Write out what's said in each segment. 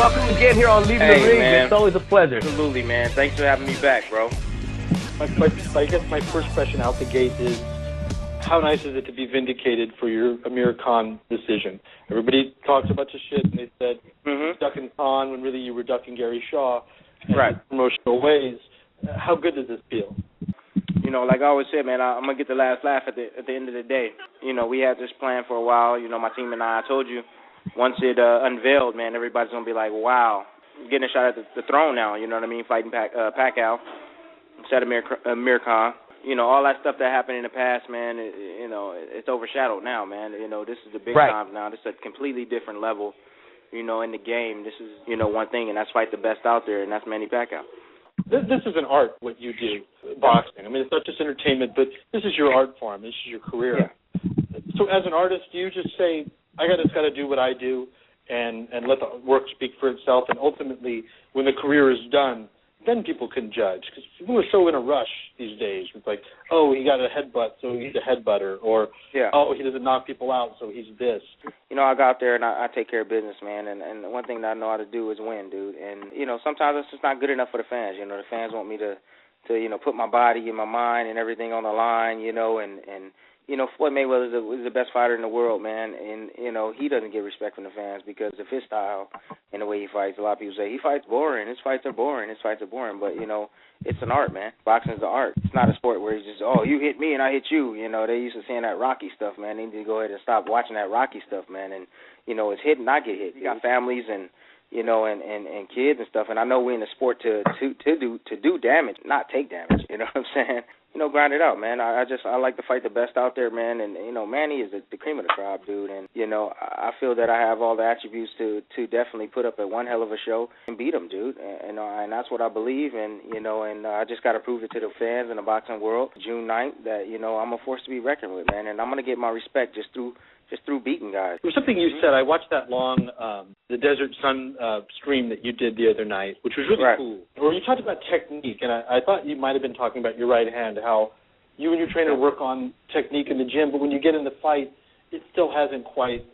welcome again here on Leaving the Ring. Man. It's always a pleasure. Absolutely, man. Thanks for having me back, bro. I guess my first question out the gate is, how nice is it to be vindicated for your Amir Khan decision? Everybody talks a bunch of shit, and they said ducking Khan when really you were ducking Gary Shaw in promotional ways. How good does this feel? You know, like I always said, man, I'm going to get the last laugh at the end of the day. You know, we had this plan for a while. You know, my team and I told you, once it unveiled, man, everybody's going to be like, wow, getting a shot at the throne now, you know what I mean, fighting Pacquiao instead of Amir Khan. You know, all that stuff that happened in the past, man, it's overshadowed now, man. You know, this is the big times now. This is a completely different level, you know, in the game. This is, you know, one thing, and that's fight the best out there, and that's Manny Pacquiao. This is an art, what you do, boxing. I mean, it's not just entertainment, but this is your art form. This is your career. Yeah. So as an artist, do you just say, I just got to do what I do and let the work speak for itself, and ultimately, when the career is done, then people can judge? Because people are so in a rush these days. It's like, oh, he got a headbutt, so he's a headbutter, or oh, he doesn't knock people out, so he's this. You know, I go out there and I take care of business, man, and one thing that I know how to do is win, dude. And, you know, sometimes it's just not good enough for the fans. You know, the fans want me to you know, put my body and my mind and everything on the line, you know, and you know, Floyd Mayweather is the best fighter in the world, man, and, you know, he doesn't get respect from the fans because of his style and the way he fights. A lot of people say, he fights boring, his fights are boring, but, you know, it's an art, man. Boxing is the art. It's not a sport where it's just, oh, you hit me and I hit you. You know, they used to saying that Rocky stuff, man. They need to go ahead and stop watching that Rocky stuff, man, and, you know, it's hit and not get hit. You got families and, you know, and kids and stuff, and I know we're in the sport to do damage, not take damage, you know what I'm saying? You know, grind it out, man. I like to fight the best out there, man. And, you know, Manny is the cream of the crop, dude. And, you know, I feel that I have all the attributes to definitely put up a one hell of a show and beat him, dude. And that's what I believe. And, you know, and I just got to prove it to the fans in the boxing world, June 9th, that, you know, I'm a force to be reckoned with, man. And I'm going to get my respect just through beating guys. There was something you said. I watched that long, the Desert Sun stream that you did the other night, which was really cool. Where you talked about technique, and I thought you might have been talking about your right hand, how you and your trainer work on technique in the gym, but when you get in the fight, it still hasn't quite,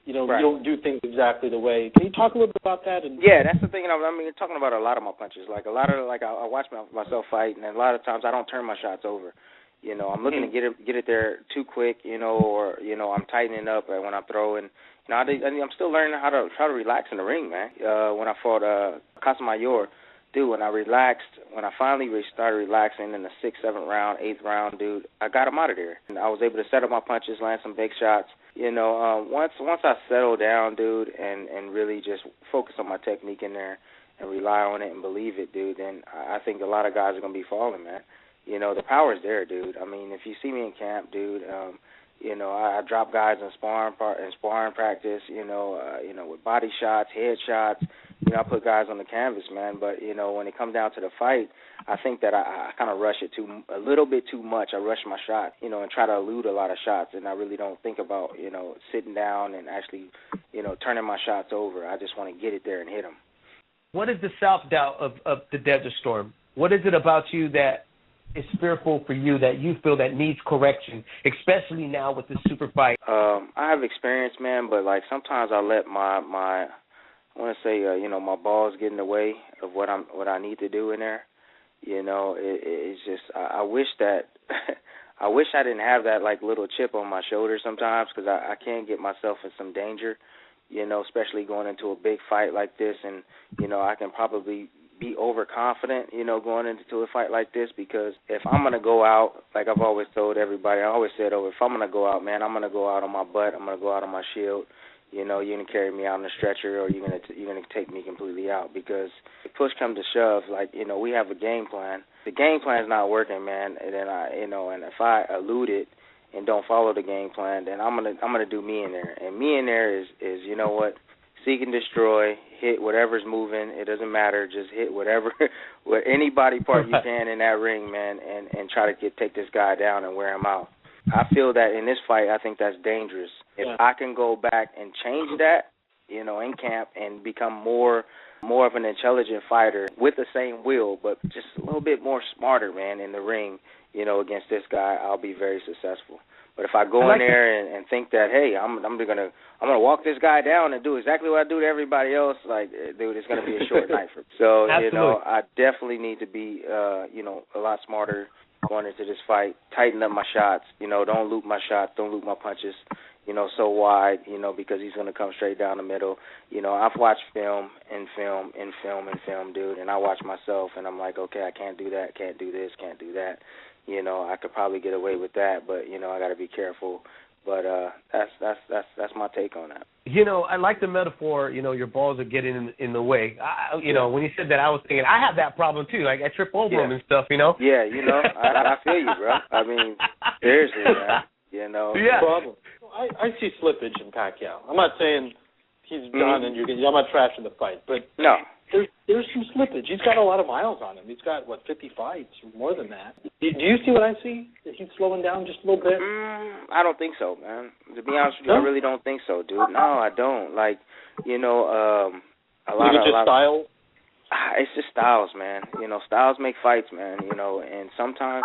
you know, you don't do things exactly the way. Can you talk a little bit about that? Yeah, that's the thing. I mean, talking about a lot of my punches. Like, I watch myself fight, and a lot of times I don't turn my shots over. You know, I'm looking to get it there too quick, you know, or, you know, I'm tightening up when I throw. And, you know, I'm still learning how to try to relax in the ring, man. When I fought Casamayor, dude, when I finally started relaxing in the 6th, 7th round, 8th round, dude, I got him out of there. And I was able to set up my punches, land some big shots. You know, once I settle down, dude, and really just focus on my technique in there and rely on it and believe it, dude, then I think a lot of guys are going to be falling, man. You know, the power's there, dude. I mean, if you see me in camp, dude, you know, I drop guys in sparring practice, you know, with body shots, head shots. You know, I put guys on the canvas, man. But, you know, when it comes down to the fight, I think that I kind of rush it a little bit too much. I rush my shot, you know, and try to elude a lot of shots. And I really don't think about, you know, sitting down and actually, you know, turning my shots over. I just want to get it there and hit them. What is the self-doubt of the Desert Storm? What is it about you that is fearful for you, that you feel that needs correction, especially now with this super fight? I have experience, man, but like sometimes I let my I want to say you know, my balls get in the way of what I need to do in there. You know, it's just I wish that I wish I didn't have that like little chip on my shoulder sometimes, because I can get myself in some danger. You know, especially going into a big fight like this, and you know, I can probably be overconfident, you know, going into a fight like this, because if I'm going to go out, like I've always told everybody, I always said, if I'm going to go out, man, I'm going to go out on my butt, I'm going to go out on my shield. You know, you're going to carry me out on the stretcher, or you're going to take me completely out, because if push comes to shove, like, you know, we have a game plan. The game plan's not working, man, and then and if I elude it and don't follow the game plan, then I'm gonna do me in there. And me in there is you know what, seek and destroy, hit whatever's moving. It doesn't matter. Just hit whatever, any body part you can in that ring, man, and try to take this guy down and wear him out. I feel that in this fight, I think that's dangerous. If I can go back and change that, you know, in camp, and become more of an intelligent fighter with the same will, but just a little bit more smarter, man, in the ring, you know, against this guy, I'll be very successful. But if I go in there and think that, hey, I'm gonna walk this guy down and do exactly what I do to everybody else, like, dude, it's gonna be a short night for me. So I definitely need to be a lot smarter going into this fight. Tighten up my shots. Don't loop my shots. Don't loop my punches. So wide. Because he's gonna come straight down the middle. I've watched film, dude, and I watch myself, and I'm like, okay, I can't do that. Can't do this. Can't do that. I could probably get away with that, but I got to be careful. But that's my take on that. I like the metaphor. Your balls are getting in the way. When you said that, I was thinking I have that problem too. Like I trip over them and stuff. Yeah, I feel you, bro. I mean, seriously, man. Yeah. Problem. I see slippage in Pacquiao. I'm not saying he's done and I'm not trashing the fight, but no. There's some slippage. He's got a lot of miles on him. He's got, 50 fights, more than that. Do you see what I see? Is he slowing down just a little bit? I don't think so, man. To be honest with you, I really don't think so, dude. No, I don't. Like, a lot of style? It's just styles, man. Styles make fights, man. And sometimes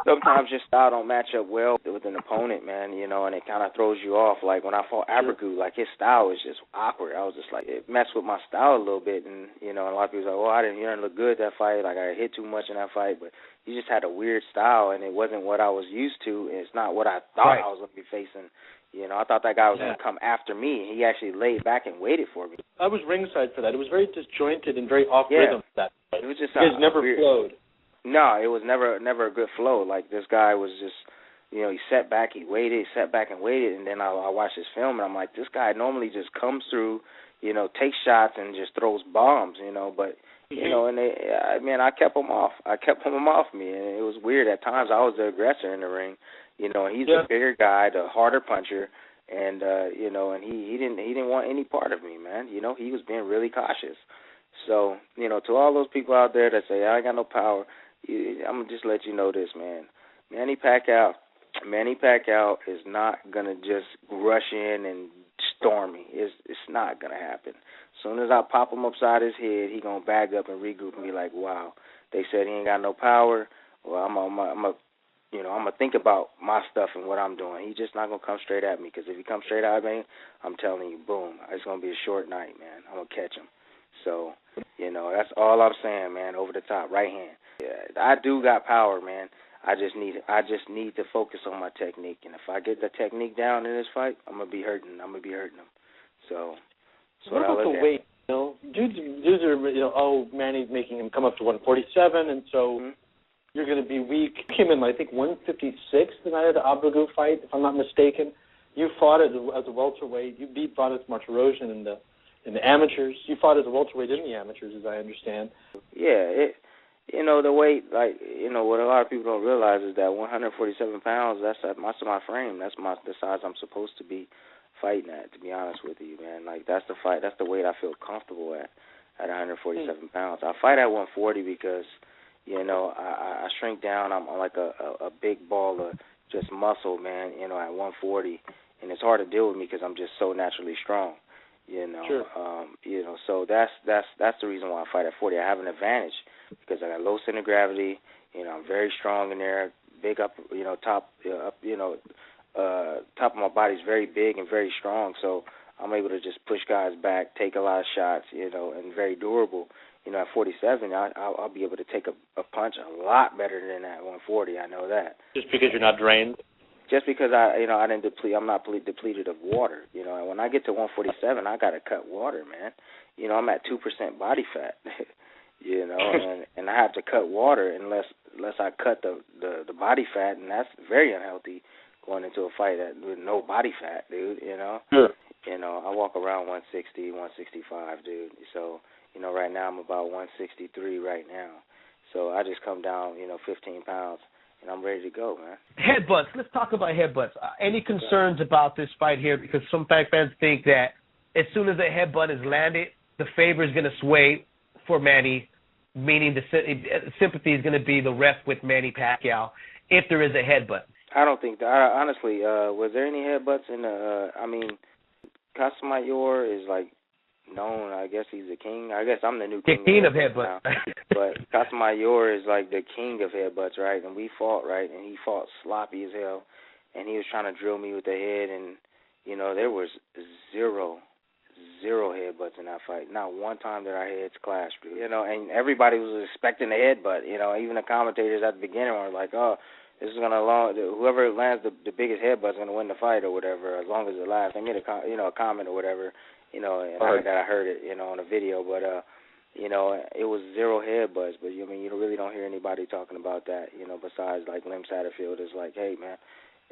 your style don't match up well with an opponent, man. And it kind of throws you off. Like when I fought Abregu, like his style was just awkward. I was just like, it messed with my style a little bit. And a lot of people was like, you didn't look good that fight. Like I hit too much in that fight, but he just had a weird style, and it wasn't what I was used to. And it's not what I thought I was going to be facing. I thought that guy was going to come after me. He actually laid back and waited for me. I was ringside for that. It was very disjointed and very off rhythm. That fight. It was just never weird. flowed. No, it was never a good flow. Like this guy was just, he sat back, he sat back and waited, and then I watched his film, and I'm like, this guy normally just comes through, takes shots and just throws bombs, but. And I kept him off. I kept him off me, and it was weird. At times, I was the aggressor in the ring. He's the bigger guy, the harder puncher, and and he didn't want any part of me, man. He was being really cautious. So, to all those people out there that say I ain't got no power, I'm gonna just let you know this, man. Manny Pacquiao is not gonna just rush in and storm me. It's not gonna happen. As soon as I pop him upside his head, he gonna bag up and regroup and be like, "Wow, they said he ain't got no power." Well, I'm gonna think about my stuff and what I'm doing. He's just not gonna come straight at me, because if he comes straight at me, I'm telling you, boom, it's gonna be a short night, man. I'm gonna catch him. So, that's all I'm saying, man. Over the top, right hand. Yeah, I do got power, man. I just need to focus on my technique, and if I get the technique down in this fight, I'm gonna be hurting him. So. What about the weight? Dudes are, Manny's making him come up to 147, and so you're going to be weak. You came in, I think, 156 the night of the Abregu fight, if I'm not mistaken. You fought as a welterweight. You beat Vadas Martirosyan in the amateurs. You fought as a welterweight in the amateurs, as I understand. Yeah, the weight, what a lot of people don't realize is that 147 pounds, that's my frame. That's the size I'm supposed to be fighting at, to be honest with you, man. Like, that's the weight I feel comfortable at 147 pounds. I fight at 140 because, I shrink down. I'm like a big ball of just muscle, man, at 140. And it's hard to deal with me because I'm just so naturally strong, Sure. So that's the reason why I fight at 40. I have an advantage because I got low center of gravity. I'm very strong in there, big up, top, top of my body's very big and very strong, so I'm able to just push guys back, take a lot of shots, and very durable. At 47, I'll be able to take a punch a lot better than at 140. I know that. Just because you're not drained? Just because I didn't deplete. I'm not depleted of water. And when I get to 147, I got to cut water, man. I'm at 2% body fat. and I have to cut water unless I cut the body fat, and that's very unhealthy. Going into a fight with no body fat, dude, Sure. I walk around 160, 165, dude. So, right now I'm about 163 right now. So I just come down, 15 pounds, and I'm ready to go, man. Headbutts. Let's talk about headbutts. Any concerns about this fight here? Because some fans think that as soon as a headbutt is landed, the favor is going to sway for Manny, meaning the sympathy is going to be the ref with Manny Pacquiao if there is a headbutt. I don't think that. Honestly, was there any headbutts in the? Casamayor is like known. I guess he's the king. I guess I'm the new king. The king of headbutts. But Casamayor is like the king of headbutts, right? And we fought, right? And he fought sloppy as hell. and he was trying to drill me with the head, and, you know, there was zero headbutts in that fight. Not one time did our heads clash, you know, and everybody was expecting a headbutt, you know, even the commentators at the beginning were like, oh, this is going to, whoever lands the biggest headbutt is going to win the fight or whatever, as long as it lasts. They made a comment or whatever, you know, and I heard it, you know, on the video, but, you know, it was zero headbutts, but, I mean, you really don't hear anybody talking about that, you know, besides, like, Lim Satterfield is like, hey, man,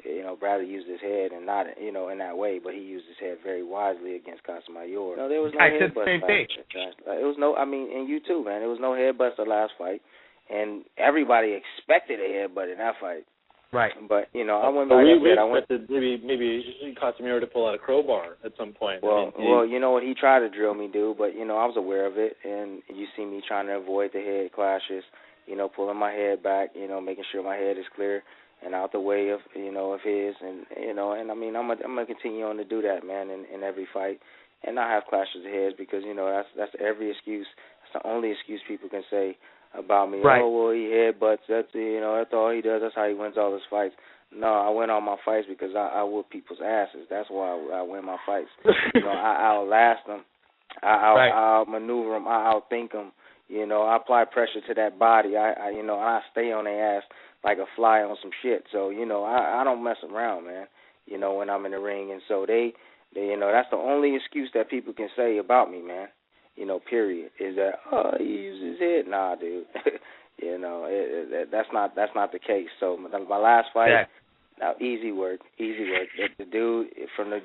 you know, Bradley used his head, and not, you know, in that way, but he used his head very wisely against Casamayor. No, there was no headbutts. It was no, I mean, and you too, man. There was no headbutts the last fight, and everybody expected a headbutt in that fight. Right. But, you know, I went back and expected maybe Casemiro to pull out a crowbar at some point. Well, you know what, he tried to drill me, dude, but, you know, I was aware of it, and you see me trying to avoid the head clashes, you know, pulling my head back, you know, making sure my head is clear and out the way of, you know, of his, and, you know, and, I mean, I'm gonna continue on to do that, man, in every fight, and not have clashes of heads, because, you know, that's every excuse. That's the only excuse people can say about me. Right. Oh, well, he headbutts. That's, you know, that's all he does. That's how he wins all his fights. No, I win all my fights because I whoop people's asses. That's why I win my fights. You know, I outlast them. I outmaneuver them. I outthink them. You know, I apply pressure to that body. I you know, I stay on their ass like a fly on some shit. So, you know, I don't mess around, man, you know, when I'm in the ring. And so they you know, that's the only excuse that people can say about me, man, you know, period, is that, oh, he uses his head. Nah, dude. You know, that's not the case. So my last fight, now easy work. The dude, from the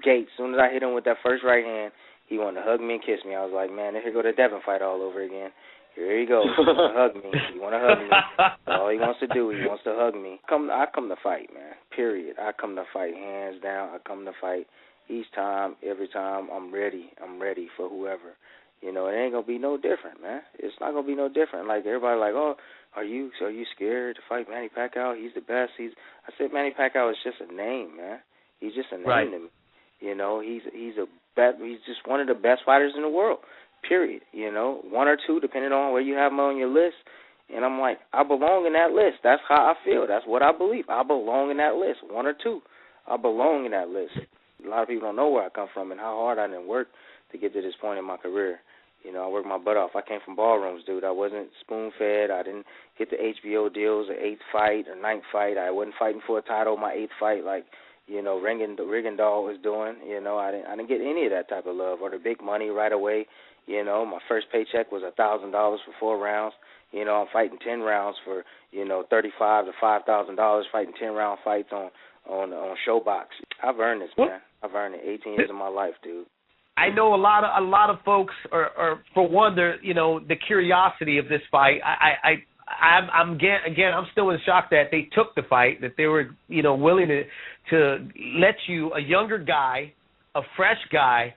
gate, as soon as I hit him with that first right hand, he wanted to hug me and kiss me. I was like, man, here go the Devin fight all over again. Here he goes. He want to hug me. He want to hug me. That's all he wants to do. He wants to hug me. I come to fight, man. Period. I come to fight, hands down. I come to fight each time, every time. I'm ready. I'm ready for whoever. You know, it ain't gonna be no different, man. It's not gonna be no different. Like, everybody like, oh, are you scared to fight Manny Pacquiao? He's the best. I said Manny Pacquiao is just a name, man. He's just a name to me. You know, he's just one of the best fighters in the world. Period. You know, one or two, depending on where you have him on your list. And I'm like, I belong in that list. That's how I feel. That's what I believe. I belong in that list. One or two, I belong in that list. A lot of people don't know where I come from and how hard I didn't work to get to this point in my career. You know, I worked my butt off. I came from ballrooms, dude. I wasn't spoon-fed. I didn't get the HBO deals, the 8th fight or 9th fight. I wasn't fighting for a title my 8th fight like, you know, Rigendahl was doing. You know, I didn't get any of that type of love or the big money right away. You know, my first paycheck was $1,000 for 4 rounds. You know, I'm fighting 10 rounds for, you know, $35,000 to $5,000, fighting 10-round fights on Showbox. I've earned this, man. I've earned it. 18 years of my life, dude. I know a lot of folks are for one, you know, the curiosity of this fight. I'm still in shock that they took the fight, that they were, you know, willing to let you, a younger guy, a fresh guy.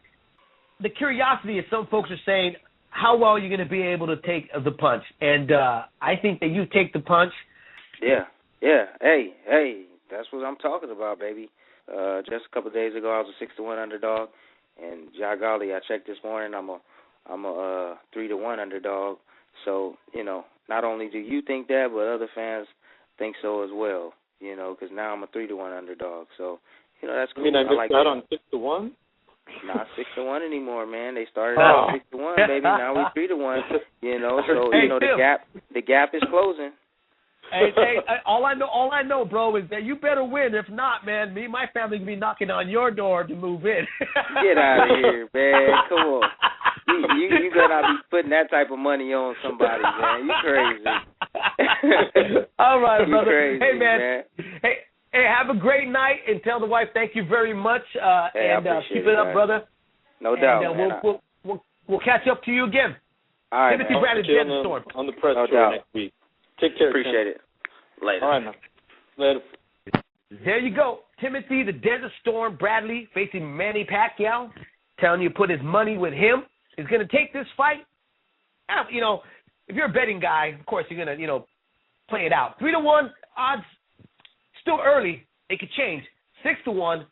The curiosity is, some folks are saying, how well are you going to be able to take the punch? And I think that you take the punch. Yeah. Hey, that's what I'm talking about, baby. Just a couple of days ago, I was a 6-1 underdog, and golly, I checked this morning, I'm a 3-1 underdog. So, you know, not only do you think that, but other fans think so as well. You know, because now I'm a 3-1 underdog. So, you know, that's cool. I mean, I missed out on 6-1. Not 6-1 anymore, man. They started out 6-1, baby. Now we 3-1. You know, so you know the gap is closing. Hey, all I know, bro, is that you better win. If not, man, me and my family can be knocking on your door to move in. Get out of here, man. Come on. You better not be putting that type of money on somebody, man. You crazy. All right, brother. Crazy, hey, man. Hey, have a great night, and tell the wife thank you very much. And keep it up, brother. No doubt. We'll catch up to you again. All right, Timothy Bradley, Desert Storm. On the press tour next week. Take care. Appreciate it. Later. All right, man. Later. There you go. Timothy the Desert Storm Bradley facing Manny Pacquiao. Telling you to put his money with him. He's going to take this fight. You know, if you're a betting guy, of course you're going to, you know, play it out. 3-1 odds, still early. It could change. 6-1.